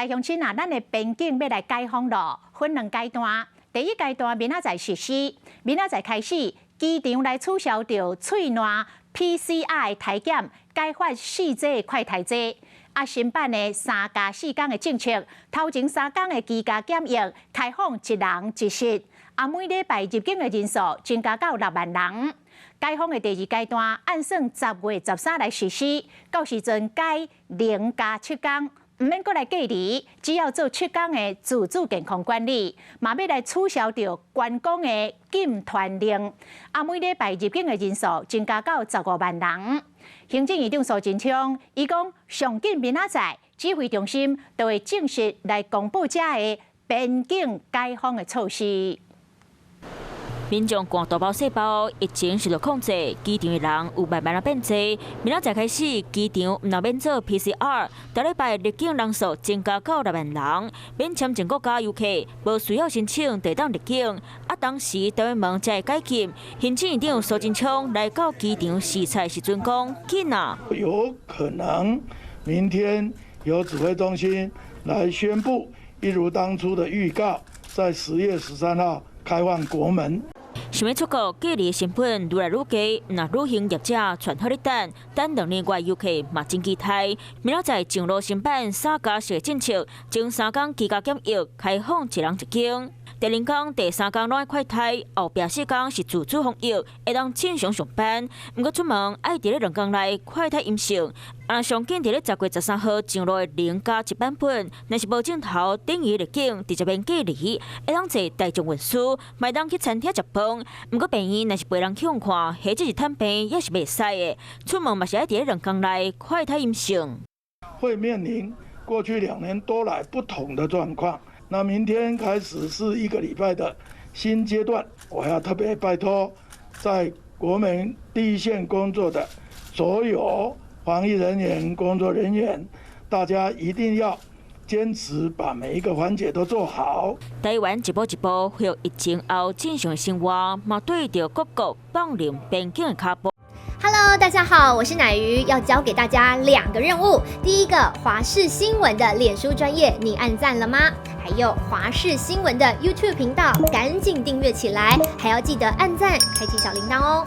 大乡亲啊，咱的边境要来解封咯，分2阶段。第一阶段明仔载实施，明仔载开始，机场来取消掉喙烂 PCR 的体检，改发4剂快筛剂。新版的3+4天的政策，头前3天的居家检疫开放1人1室，每礼拜入境的人数增加到6万人。解封的第2阶段，按算10月13来实施，到时阵改0+7天。唔免过来隔离，只要做7天的自主健康管理，嘛要来取消掉关公的禁团令。每礼拜入境的人数增加到15万人。行政院长苏贞昌伊讲，上紧明仔载指挥中心就会正式来公布这个边境解封的措施。民众赶大包小包，疫情受到控制，机场的人有慢慢变多。明仔载开始，机场唔能免做 PCR， 每礼拜入境人数增加到6万人。免签证国家游客无需要申请地当入境。当时台湾门才会解禁。行政院长苏贞昌来到机场视察时阵讲：紧啊！有可能明天由指挥中心来宣布，一如当初的预告，在10月13号开放国门。想要出国隔离的成本愈来愈低，那旅行业者全好咧等2年外游客嘛真期待。明仔载上路新版3+4政策，前3天居家检疫开放1人1间。第2天、第3天拢爱快筛，后壁4天是自主防疫，会当正常上班。不过出门爱伫咧2天内快筛阴性。上紧伫咧10月13号上路的0+1版本，若是无镜头等于入境，直接免隔离，会当坐大众运输，卖当去餐厅食饭。不过病院若是被人去看，或者是探病也是袂使的。出门嘛是爱伫咧2天内快筛阴性。会面临过去2年多来不同的状况。那明天开始是1个礼拜的新阶段，我要特别拜托在国门第一线工作的所有防疫人员、工作人员，大家一定要坚持把每一个环节都做好。台湾一步一步恢复疫情后正常的生活，嘛对着各国放任边境的脚步。Hello， 大家好，我是乃瑜，要教给大家2个任务。第一个，华视新闻的脸书专页，你按赞了吗？还有华视新闻的 YouTube 频道，赶紧订阅起来，还要记得按赞，开启小铃铛哦。